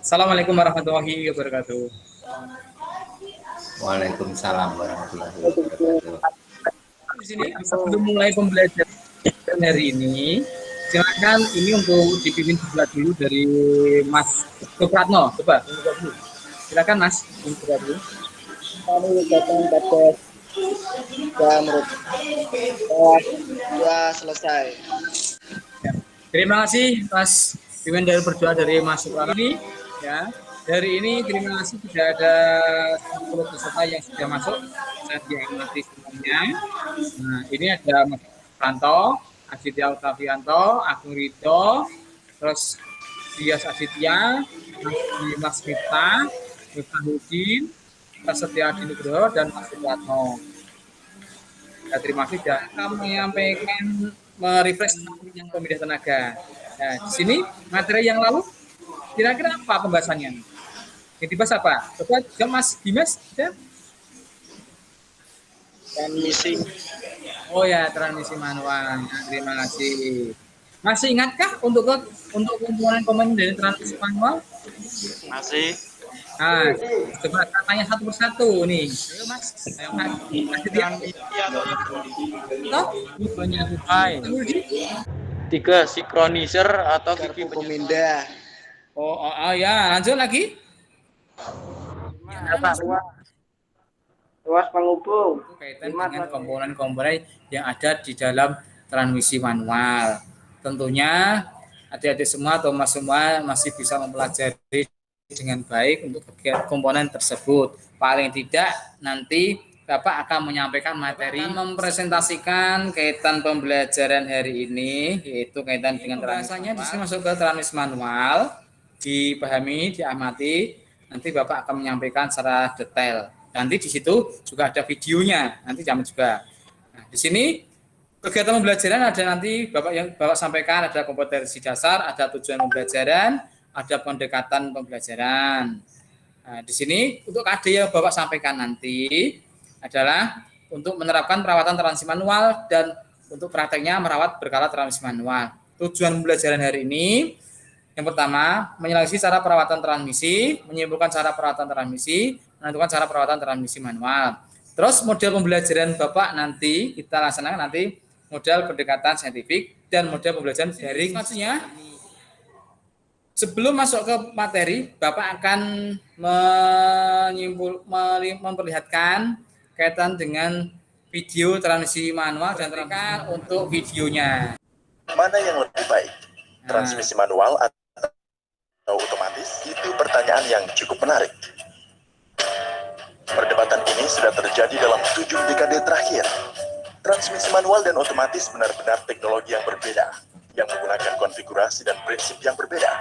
Assalamualaikum warahmatullahi wabarakatuh. Waalaikumsalam warahmatullahi wabarakatuh. Di sini sebelum mulai pembelajaran hari ini, silakan ini untuk dipimpin sebelah dulu dari Mas Supratno. Coba dulu. Silakan Mas, sebelah dulu. Kami ucapkan pada sudah selesai. Ya. Terima kasih Mas pimpin dari berdoa dari Mas Supratno ini. Ya, dari ini terima kasih sudah ada 10 peserta yang sudah masuk. Saya diamati semuanya. Nah, ini ada Mas Franto, Aditya Octavianto, Agung Rito, terus Dias Aditya, Mas Miftah, Hudin, Mas Setiadi Nugroho, dan Mas Supratno. Ya, terima kasih sudah menyampaikan merefresh yang pemindah tenaga. Nah, di sini materi yang lalu kira-kira apa pembahasannya? Yang dibahas apa? Coba Mas Dimas, ya? Transmisi. Oh ya, transmisi manual. Nah, terima kasih. Masih ingatkah untuk komponen dari transmisi manual? Masih. Nah, coba tanya satu persatu nih. Ayo Mas. Ayo Mas. Hai. 3 sinkronisir atau gigi pemindah. Oh, ya, lanjut lagi. Ruas penghubung. Kaitan dengan komponen-komponen yang ada di dalam transmisi manual. Tentunya adik-adik semua atau mas semua masih bisa mempelajari dengan baik untuk komponen tersebut. Paling tidak nanti Bapak akan menyampaikan materi, mempresentasikan kaitan pembelajaran hari ini, yaitu kaitan dengan bahasanya di sini masuk ke transmisi manual, dipahami, diamati. Nanti Bapak akan menyampaikan secara detail. Nanti di situ juga ada videonya, nanti jamin juga. Nah, di sini kegiatan pembelajaran ada nanti Bapak sampaikan, ada kompetensi dasar, ada tujuan pembelajaran, ada pendekatan pembelajaran. Nah, di sini untuk KD yang Bapak sampaikan nanti adalah untuk menerapkan perawatan transmisi manual dan untuk prakteknya merawat berkala transmisi manual. Tujuan pembelajaran hari ini yang pertama, menyeleksi cara perawatan transmisi, menyimpulkan cara perawatan transmisi, menentukan cara perawatan transmisi manual. Terus model pembelajaran Bapak nanti kita laksanakan nanti model pendekatan saintifik dan model pembelajaran daring. Maksudnya sebelum masuk ke materi, Bapak akan memperlihatkan kaitan dengan video transmisi manual dan transmisi untuk videonya. Mana yang lebih baik? Transmisi manual atau otomatis? Itu pertanyaan yang cukup menarik. Perdebatan ini sudah terjadi dalam 7 dekade terakhir. Transmisi manual dan otomatis benar-benar teknologi yang berbeda, yang menggunakan konfigurasi dan prinsip yang berbeda.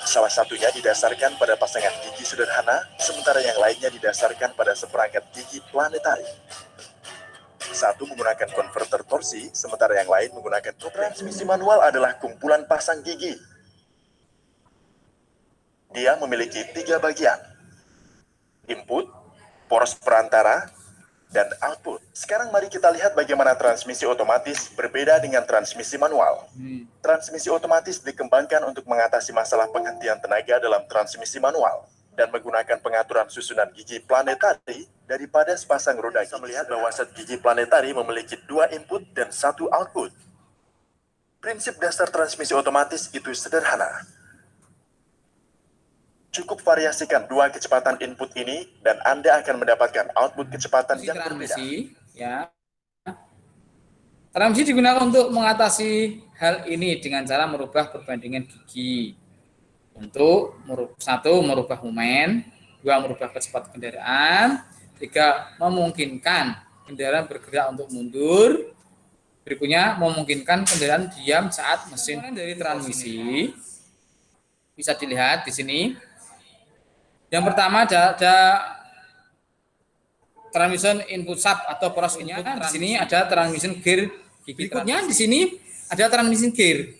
Salah satunya didasarkan pada pasangan gigi sederhana, sementara yang lainnya didasarkan pada seperangkat gigi planetari. Satu menggunakan konverter torsi, sementara yang lain menggunakan kopling. Transmisi manual adalah kumpulan pasang gigi. Dia memiliki 3 bagian: input, poros perantara, dan output. Sekarang mari kita lihat bagaimana transmisi otomatis berbeda dengan transmisi manual. Transmisi otomatis dikembangkan untuk mengatasi masalah penghentian tenaga dalam transmisi manual dan menggunakan pengaturan susunan gigi planetari daripada sepasang roda. Kita melihat bahwa set gigi planetari memiliki 2 input dan 1 output. Prinsip dasar transmisi otomatis itu sederhana. Cukup variasikan 2 kecepatan input ini dan Anda akan mendapatkan output kecepatan yang berbeda. Ya. Transmisi digunakan untuk mengatasi hal ini dengan cara merubah perbandingan gigi. Untuk satu, merubah momen, 2, merubah kecepatan kendaraan, 3, memungkinkan kendaraan bergerak untuk mundur, berikutnya memungkinkan kendaraan diam saat mesin. Dari transmisi bisa dilihat di sini. Yang pertama ada transmission input sub atau poros input. Di sini ada transmission gear. Berikutnya di sini ada transmission gear.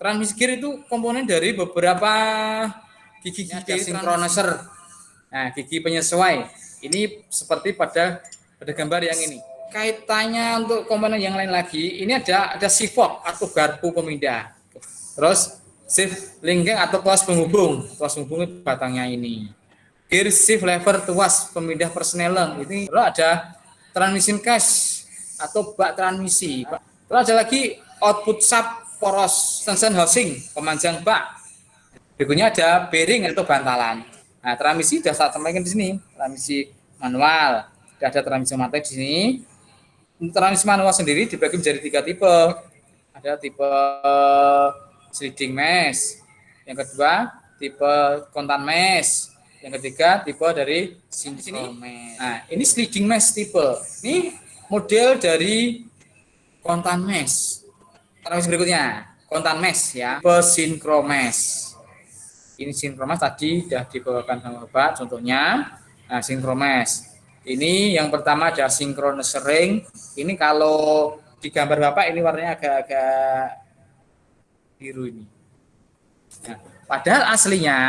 Transmission gear itu komponen dari beberapa gigi synchronozer. Nah, gigi penyesuai. Ini seperti pada gambar yang ini. Kaitannya untuk komponen yang lain lagi, ini ada sifok atau garpu pemindah. Terus shift linking atau tuas penghubung batangnya ini. Gear shift lever tuas pemindah persneleng ini. Lalu ada transmission case atau bak transmisi. Lalu ada lagi output sub poros tension housing pemanjang bak. Berikutnya ada bearing atau bantalan. Nah, transmisi sudah saya sampaikan di sini, transmisi manual. Ada transmisi otomatis di sini. Untuk transmisi manual sendiri dibagi menjadi 3 tipe. Ada tipe sliding mesh. Yang kedua, tipe kontan mesh. Yang ketiga, tipe dari synchro mesh. Nah, ini sliding mesh tipe. Ini model dari kontan mesh. Transmisi berikutnya, kontan mesh ya, tipe synchro mesh. Ini synchro mesh tadi sudah dibawakan sama Bapak contohnya. Nah, synchro mesh. Ini yang pertama ada synchronous ring. Ini kalau di gambar Bapak ini warnanya agak-agak biru ini. Nah, padahal aslinya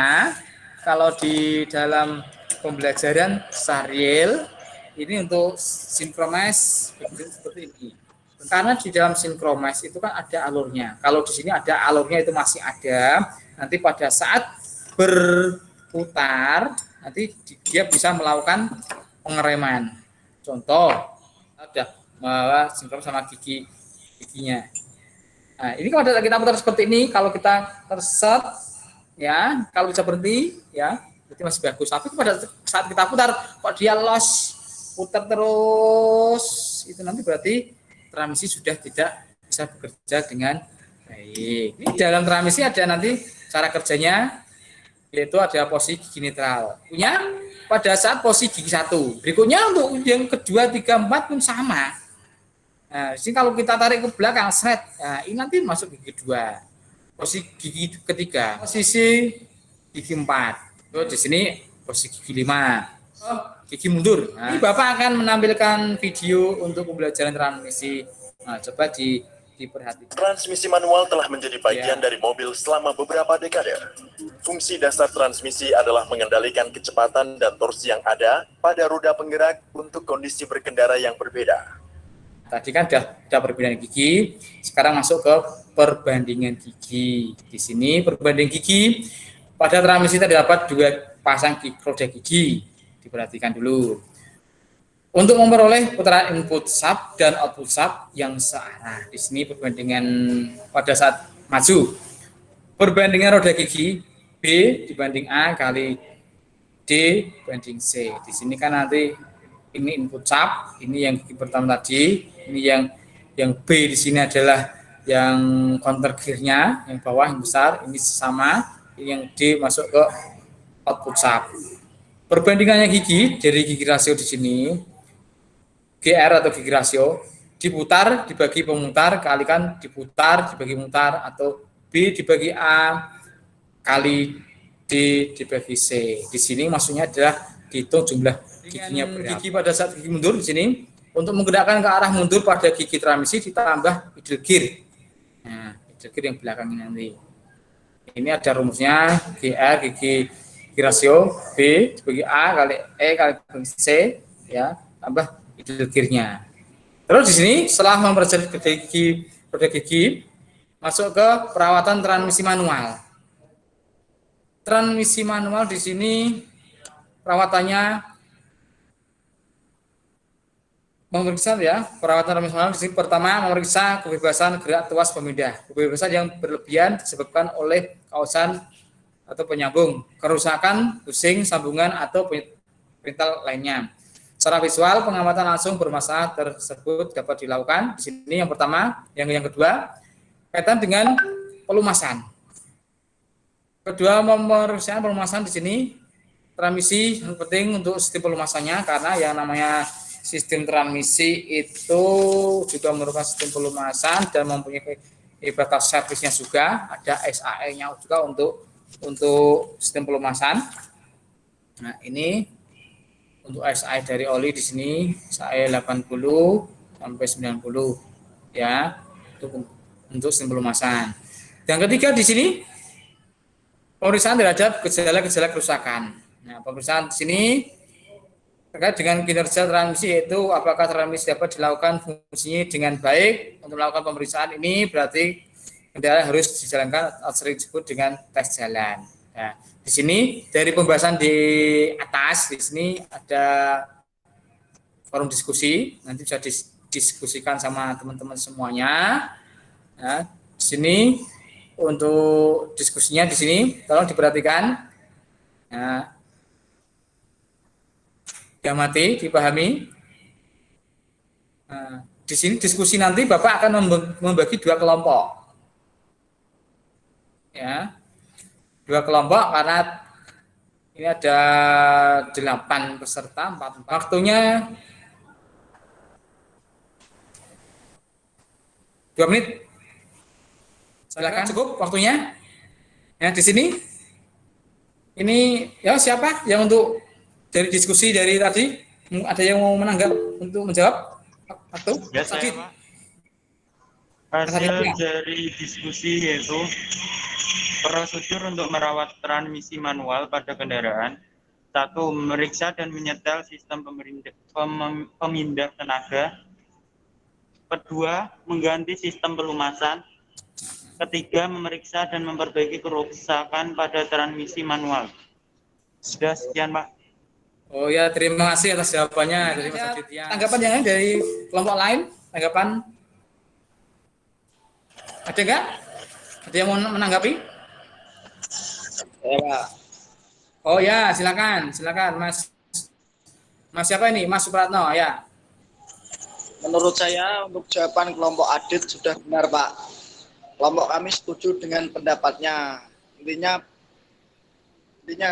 kalau di dalam pembelajaran serial ini untuk synchro mesh seperti ini. Karena di dalam synchro mesh itu kan ada alurnya. Kalau di sini ada alurnya itu masih ada. Nanti pada saat berputar nanti dia bisa melakukan pengereman. Contoh, ada bahwa sinkron sama giginya. Nah, ini kalau kita putar seperti ini, kalau kita terset, ya, kalau bisa berhenti, ya, berarti masih bagus. Tapi pada saat kita putar, kok dia loss, putar terus, itu nanti berarti transmisi sudah tidak bisa bekerja dengan baik. Ini dalam transmisi ada nanti cara kerjanya, yaitu ada posisi gigi netral. Punya pada saat posisi gigi 1. Berikutnya untuk yang kedua, 3, 4 pun sama. Nah, sini kalau kita tarik ke belakang, seret, nah, ini nanti masuk gigi 2. Posisi gigi ketiga, posisi gigi 4. Terus di sini posisi gigi 5. Gigi mundur. Nah, ini Bapak akan menampilkan video untuk pembelajaran transmisi. Nah, coba diperhatikan. Transmisi manual telah menjadi bagian dari mobil selama beberapa dekade. Fungsi dasar transmisi adalah mengendalikan kecepatan dan torsi yang ada pada roda penggerak untuk kondisi berkendara yang berbeda. Tadi kan sudah perbandingan gigi, sekarang masuk ke perbandingan gigi. Di sini perbandingan gigi pada transmisi terdapat juga pasang roda gigi. Diperhatikan dulu. Untuk memperoleh putaran input sub dan output sub yang searah. Di sini perbandingan pada saat maju. Perbandingan roda gigi B dibanding A kali D banding C. Di sini kan nanti ini input sub, ini yang gigi pertama tadi, ini yang B di sini adalah yang counter gearnya, yang bawah yang besar, ini sama, ini yang D masuk ke output sub. Perbandingannya gigi dari gigi rasio di sini, GR atau gigi rasio, diputar dibagi pemutar, kalikan diputar dibagi mutar, atau B dibagi A kali D dibagi C. Di sini maksudnya adalah dihitung jumlah giginya berapa. Gigi pada saat gigi mundur di sini, untuk menggerakkan ke arah mundur pada gigi transmisi ditambah idle gear. Nah, idle gear yang belakang ini nanti. Ini ada rumusnya, GR gigi rasio B dibagi A kali E kali C, ya, tambah idle gear-nya. Terus di sini setelah mempelajari roda gigi masuk ke perawatan transmisi manual. Transmisi manual di sini perawatannya memeriksa ya, perawatan transmisi manual di sini pertama memeriksa kebebasan gerak tuas pemindah. Kebebasan yang berlebihan disebabkan oleh kausan atau penyambung, kerusakan, pusing, sambungan atau pental lainnya. Secara visual pengamatan langsung bermasalah tersebut dapat dilakukan. Di sini yang pertama, yang kedua kaitan dengan pelumasan. Kedua, pemeriksaan pelumasan di sini transmisi yang penting untuk sistem pelumasannya, karena yang namanya sistem transmisi itu juga merupakan sistem pelumasan dan mempunyai batas servisnya juga, ada SAE-nya juga untuk sistem pelumasan. Nah, ini untuk SAE dari oli di sini SAE 80 sampai 90 ya, untuk sistem pelumasan. Yang ketiga di sini pemeriksaan terhadap gejala-gejala kerusakan. Nah, pemeriksaan di sini terkait dengan kinerja transmisi, yaitu apakah transmisi dapat dilakukan fungsinya dengan baik. Untuk melakukan pemeriksaan ini berarti kendaraan harus dijalankan atau sering disebut dengan tes jalan. Nah, di sini dari pembahasan di atas, di sini ada forum diskusi, nanti bisa didiskusikan sama teman-teman semuanya. Nah, di sini untuk diskusinya di sini tolong diperhatikan. Nah, diamati, dipahami. Nah, di sini diskusi nanti Bapak akan membagi 2 kelompok. Ya. 2 kelompok karena ini ada 8 peserta, 4. Waktunya 2 menit. Silakan, cukup waktunya. Ya, di sini. Ini ya siapa yang untuk dari diskusi dari tadi? Ada yang mau menanggap untuk menjawab? Waktu? Ya, saya, Pak. Hasil dari diskusi yaitu prosedur untuk merawat transmisi manual pada kendaraan. 1. Memeriksa dan menyetel sistem pemindah tenaga. Kedua, mengganti sistem pelumasan. Ketiga, memeriksa dan memperbaiki kerusakan pada transmisi manual. Sudah sekian, Pak. Oh ya, terima kasih atas jawabannya dari Mas Adit. Tanggapan yang lain dari kelompok lain? Tanggapan? Ada enggak? Ada yang mau menanggapi? Ya, Pak. Oh ya, silakan Mas. Mas siapa ini? Mas Supratno ya. Menurut saya untuk jawaban kelompok Adit sudah benar, Pak. Kelompok kami setuju dengan pendapatnya. Intinya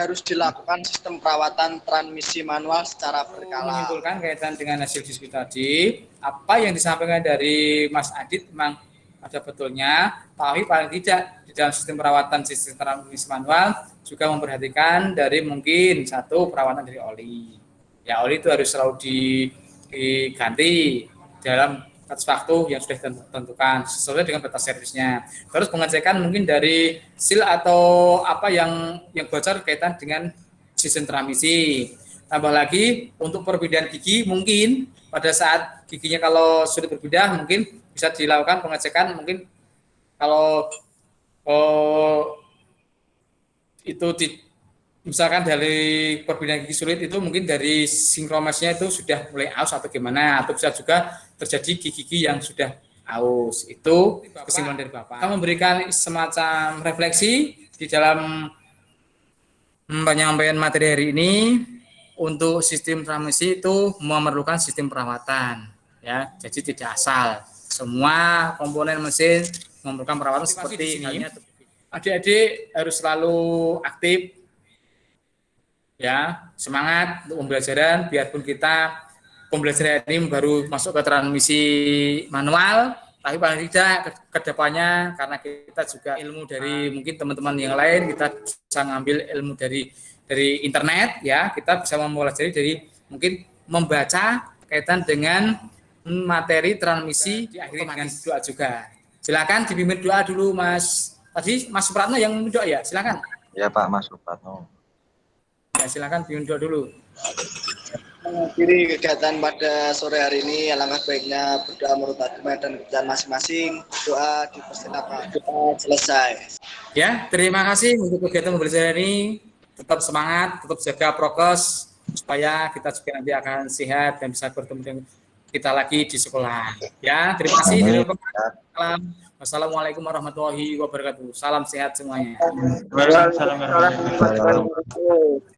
harus dilakukan sistem perawatan transmisi manual secara berkala. Menyimpulkan kaitan dengan hasil diskusi tadi, apa yang disampaikan dari Mas Adit memang ada betulnya, tapi paling tidak di dalam sistem perawatan sistem transmisi manual juga memperhatikan dari mungkin 1 perawatan dari oli. Ya, oli itu harus selalu diganti dalam batas waktu yang sudah ditentukan sesuai dengan batas servisnya. Terus pengecekan mungkin dari seal atau apa yang bocor kaitan dengan sistem transmisi. Tambah lagi untuk perpindahan gigi mungkin pada saat giginya kalau sudah berpindah mungkin bisa dilakukan pengecekan mungkin kalau misalkan dari perpindahan gigi sulit itu mungkin dari sinkromasnya itu sudah mulai aus atau gimana, atau bisa juga terjadi gigi-gigi yang sudah aus. Itu kesimpulan dari Bapak. Kita memberikan semacam refleksi di dalam penyampaian materi hari ini. Untuk sistem transmisi itu memerlukan sistem perawatan, ya. Jadi tidak asal. Semua komponen mesin memerlukan perawatan seperti ini. Adik-adik harus selalu aktif. Ya, semangat untuk pembelajaran biarpun kita pembelajaran ini baru masuk ke transmisi manual, tapi paling tidak ke depannya karena kita juga ilmu dari mungkin teman-teman yang lain, kita bisa ngambil ilmu dari internet ya, kita bisa mempelajari dari mungkin membaca kaitan dengan materi transmisi diakhiri dengan doa juga. Silakan dipimpin doa dulu Mas. Tadi Mas Supratno yang mimpin doa ya, silakan. Ya Pak, Mas Supratno. Ya, silakan pimpin doa dulu. Mengakhiri kegiatan pada sore hari ini, alangkah baiknya berdoa menurut agama dan kepercayaan masing-masing. Doa dipersilakan. Doa selesai. Ya, terima kasih untuk kegiatan pembelajaran ini. Tetap semangat, tetap jaga prokes supaya kita juga nanti akan sehat dan bisa bertemu dengan kita lagi di sekolah. Ya, terima kasih. Wassalamualaikum warahmatullahi wabarakatuh. Salam sehat semuanya. Waalaikumsalam warahmatullahi wabarakatuh.